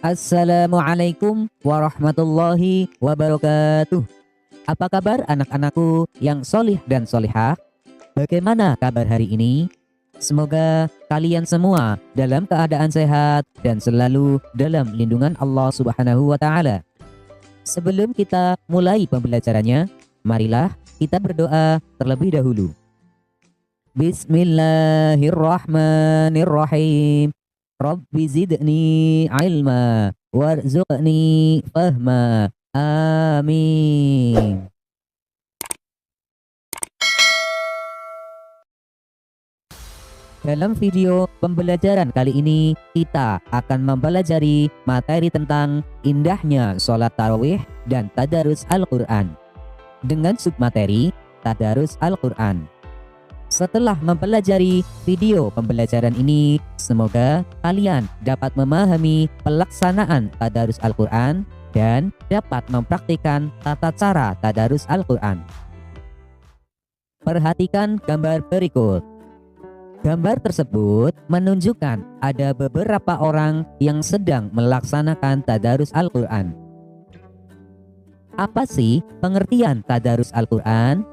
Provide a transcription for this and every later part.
Assalamualaikum warahmatullahi wabarakatuh. Apa kabar anak-anakku yang solih dan solihah? Bagaimana kabar hari ini? Semoga kalian semua dalam keadaan sehat dan selalu dalam lindungan Allah Subhanahu wa Ta'ala. Sebelum kita mulai pembelajarannya, marilah kita berdoa terlebih dahulu. Bismillahirrahmanirrahim. Rabbi zidni ilma warzuqni fahma. Amin. Dalam video pembelajaran kali ini, kita akan mempelajari materi tentang indahnya sholat tarawih dan tadarus Al-Quran dengan submateri tadarus Al-Quran. Setelah mempelajari video pembelajaran ini, semoga kalian dapat memahami pelaksanaan tadarus Al-Quran dan dapat mempraktikkan tata cara tadarus Al-Quran. Perhatikan gambar berikut. Gambar tersebut menunjukkan ada beberapa orang yang sedang melaksanakan tadarus Al-Quran. Apa sih pengertian tadarus Al-Quran?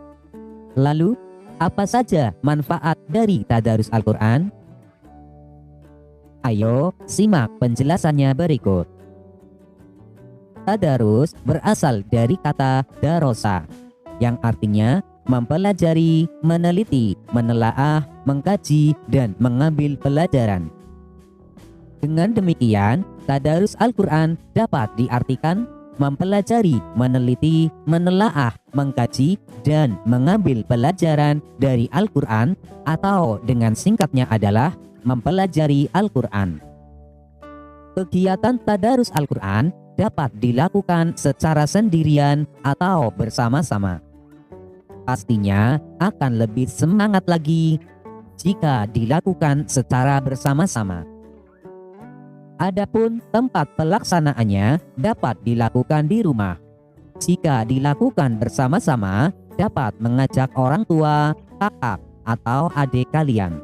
Lalu, apa saja manfaat dari tadarus Al-Quran? Ayo simak penjelasannya berikut. Tadarus berasal dari kata darosa, yang artinya mempelajari, meneliti, menelaah, mengkaji, dan mengambil pelajaran. Dengan demikian, tadarus Al-Quran dapat diartikan mempelajari, meneliti, menelaah, mengkaji, dan mengambil pelajaran dari Al-Quran, atau dengan singkatnya adalah mempelajari Al-Quran. Kegiatan tadarus Al-Quran dapat dilakukan secara sendirian atau bersama-sama. Pastinya akan lebih semangat lagi jika dilakukan secara bersama-sama. Adapun tempat pelaksanaannya dapat dilakukan di rumah. Jika dilakukan bersama-sama, dapat mengajak orang tua, kakak, atau adik kalian.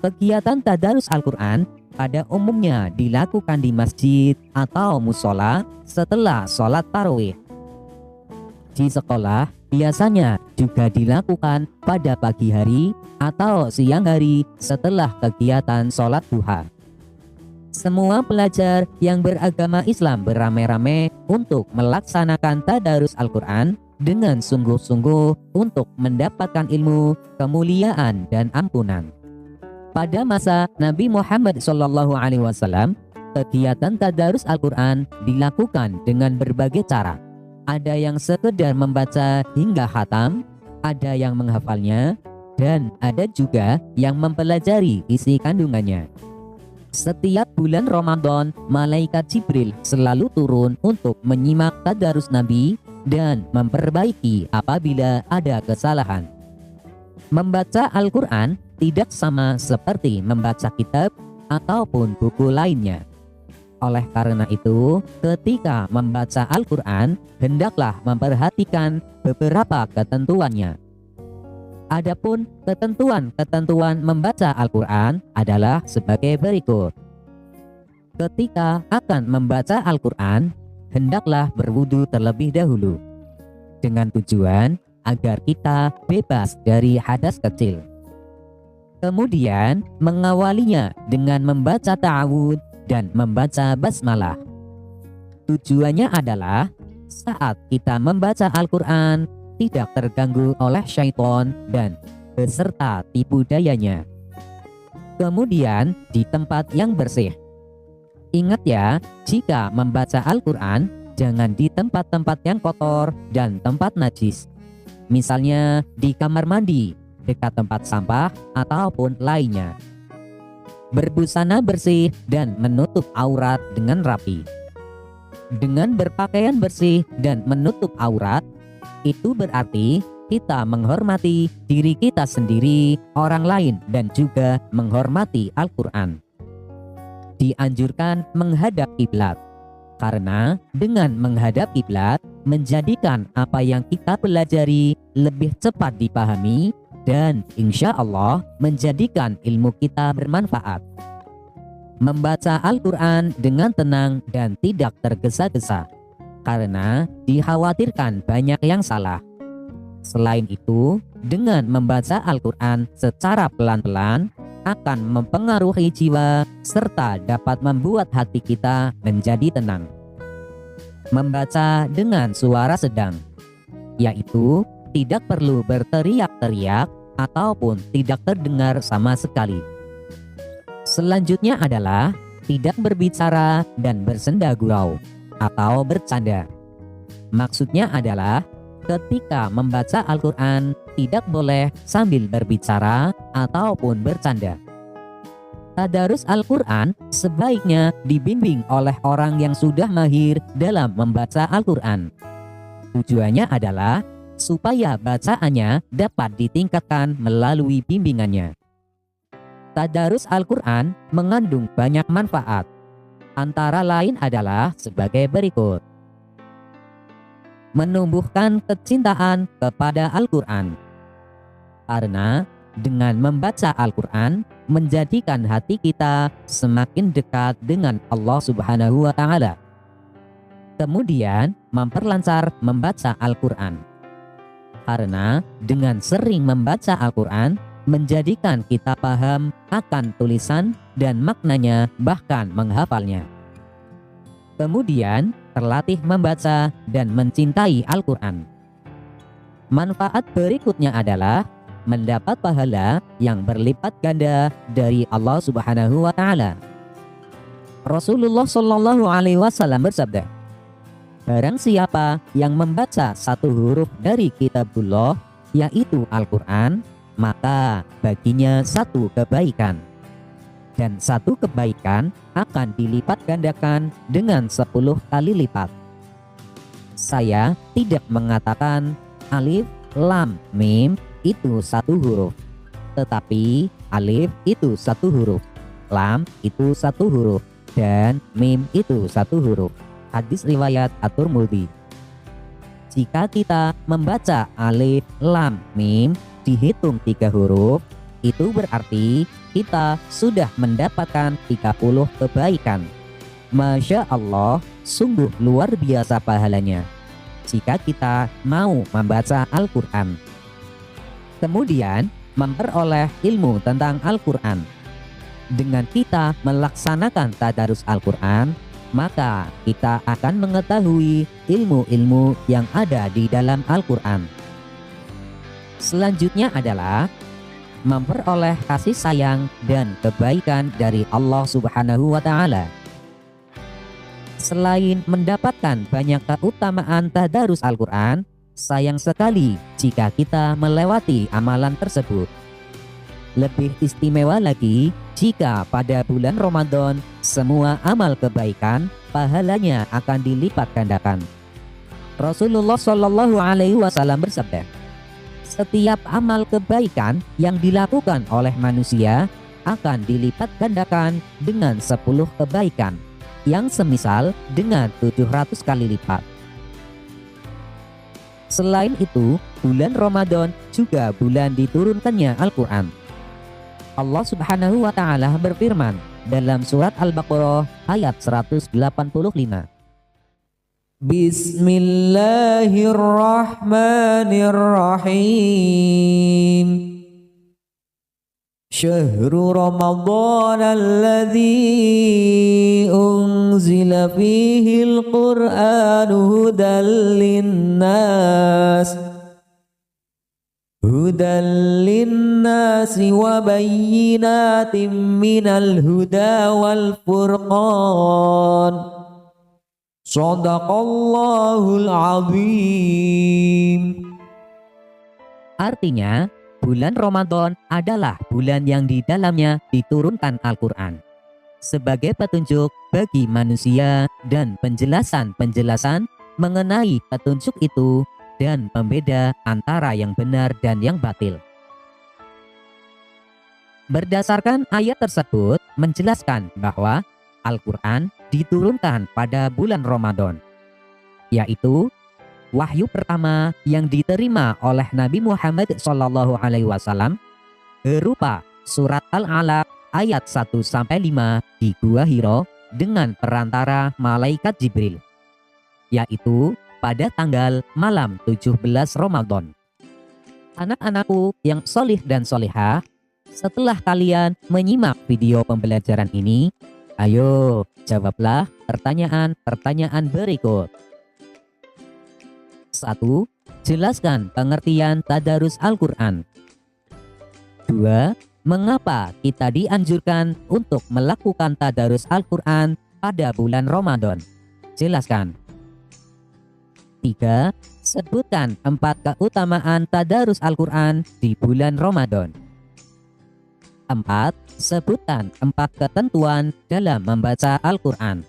Kegiatan tadarus Al-Quran pada umumnya dilakukan di masjid atau musola setelah sholat tarawih. Di sekolah biasanya juga dilakukan pada pagi hari atau siang hari setelah kegiatan sholat duha. Semua pelajar yang beragama Islam beramai-ramai untuk melaksanakan tadarus Al-Quran dengan sungguh-sungguh untuk mendapatkan ilmu, kemuliaan, dan ampunan. Pada masa Nabi Muhammad SAW, kegiatan tadarus Al-Quran dilakukan dengan berbagai cara. Ada yang sekedar membaca hingga khatam, ada yang menghafalnya, dan ada juga yang mempelajari isi kandungannya. Setiap bulan Ramadan, malaikat Jibril selalu turun untuk menyimak tadarus Nabi dan memperbaiki apabila ada kesalahan. Membaca Al-Quran tidak sama seperti membaca kitab ataupun buku lainnya. Oleh karena itu, ketika membaca Al-Quran, hendaklah memperhatikan beberapa ketentuannya. Adapun ketentuan-ketentuan membaca Al-Quran adalah sebagai berikut. Ketika akan membaca Al-Quran, hendaklah berwudu terlebih dahulu, dengan tujuan agar kita bebas dari hadas kecil. Kemudian mengawalinya dengan membaca ta'awud dan membaca basmalah. Tujuannya adalah saat kita membaca Al-Quran tidak terganggu oleh syaitan dan beserta tipu dayanya. Kemudian di tempat yang bersih. Ingat ya, jika membaca Al-Quran jangan di tempat-tempat yang kotor dan tempat najis. Misalnya di kamar mandi, dekat tempat sampah, ataupun lainnya. Berbusana bersih dan menutup aurat dengan rapi. Dengan berpakaian bersih dan menutup aurat, itu berarti kita menghormati diri kita sendiri, orang lain, dan juga menghormati Al-Quran. Dianjurkan menghadap kiblat, karena dengan menghadap kiblat menjadikan apa yang kita pelajari lebih cepat dipahami dan insya Allah menjadikan ilmu kita bermanfaat. Membaca Al-Quran dengan tenang dan tidak tergesa-gesa, karena dikhawatirkan banyak yang salah. Selain itu, dengan membaca Al-Quran secara pelan-pelan akan mempengaruhi jiwa serta dapat membuat hati kita menjadi tenang. Membaca dengan suara sedang, yaitu tidak perlu berteriak-teriak ataupun tidak terdengar sama sekali. Selanjutnya adalah tidak berbicara dan bersenda gurau atau bercanda. Maksudnya adalah ketika membaca Al-Quran tidak boleh sambil berbicara ataupun bercanda. Tadarus Al-Quran sebaiknya dibimbing oleh orang yang sudah mahir dalam membaca Al-Quran. Tujuannya adalah supaya bacaannya dapat ditingkatkan melalui bimbingannya. Tadarus Al-Quran mengandung banyak manfaat, antara lain adalah sebagai berikut. Menumbuhkan kecintaan kepada Al-Quran, karena dengan membaca Al-Quran menjadikan hati kita semakin dekat dengan Allah Subhanahu wa Ta'ala. Kemudian memperlancar membaca Al-Quran, karena dengan sering membaca Al-Quran menjadikan kita paham akan tulisan dan maknanya, bahkan menghafalnya. Kemudian terlatih membaca dan mencintai Al-Quran. Manfaat berikutnya adalah mendapat pahala yang berlipat ganda dari Allah Subhanahu wa Ta'ala. Rasulullah Shallallahu Alaihi Wasallam bersabda, barang siapa yang membaca satu huruf dari kitabullah, yaitu Al-Quran, maka baginya satu kebaikan, dan satu kebaikan akan dilipat gandakan dengan 10 kali lipat. Saya tidak mengatakan alif, lam, mim itu satu huruf, tetapi alif itu satu huruf, lam itu satu huruf, dan mim itu satu huruf. Hadis riwayat At-Tirmidzi. Jika kita membaca alif, lam, mim dihitung 3 huruf, itu berarti kita sudah mendapatkan 30 kebaikan. Masya Allah, sungguh luar biasa pahalanya jika kita mau membaca Al-Quran. Kemudian memperoleh ilmu tentang Al-Quran. Dengan kita melaksanakan tadarus Al-Quran, maka kita akan mengetahui ilmu-ilmu yang ada di dalam Al-Quran. Selanjutnya adalah memperoleh kasih sayang dan kebaikan dari Allah Subhanahu wa Ta'ala. Selain mendapatkan banyak keutamaan tadarus Al-Quran, sayang sekali jika kita melewati amalan tersebut. Lebih istimewa lagi jika pada bulan Ramadan semua amal kebaikan pahalanya akan dilipat gandakan. Rasulullah Shallallahu Alaihi Wasallam bersabda, setiap amal kebaikan yang dilakukan oleh manusia akan dilipat gandakan dengan 10 kebaikan, yang semisal dengan 700 kali lipat. Selain itu, bulan Ramadan juga bulan diturunkannya Al-Quran. Allah Subhanahu wa Ta'ala berfirman dalam surat Al-Baqarah ayat 185. Bismillahirrahmanirrahim. Syahru Ramadan alladzi unzila fihil Qur'anu hudan linnasi wa bayyinatin minal huda wal furqan. Shadaqallahul azim. Artinya, bulan Ramadan adalah bulan yang di dalamnya diturunkan Al-Quran sebagai petunjuk bagi manusia dan penjelasan-penjelasan mengenai petunjuk itu dan pembeda antara yang benar dan yang batil. Berdasarkan ayat tersebut menjelaskan bahwa Al-Quran diturunkan pada bulan Ramadan, yaitu wahyu pertama yang diterima oleh Nabi Muhammad SAW berupa surat Al-Alaq ayat 1-5 di Gua Hiro dengan perantara malaikat Jibril, yaitu pada tanggal malam 17 Ramadan. Anak-anakku yang solih dan solehah, setelah kalian menyimak video pembelajaran ini, ayo jawablah pertanyaan-pertanyaan berikut. 1. Jelaskan pengertian tadarus Al-Quran. 2. Mengapa kita dianjurkan untuk melakukan tadarus Al-Quran pada bulan Ramadan? Jelaskan. 3. Sebutkan 4 keutamaan tadarus Al-Quran di bulan Ramadan. 4. Sebutkan 4 ketentuan dalam membaca Al-Quran.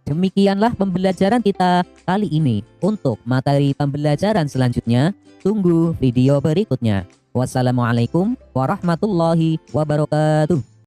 Demikianlah pembelajaran kita kali ini. Untuk materi pembelajaran selanjutnya, tunggu video berikutnya. Wassalamualaikum warahmatullahi wabarakatuh.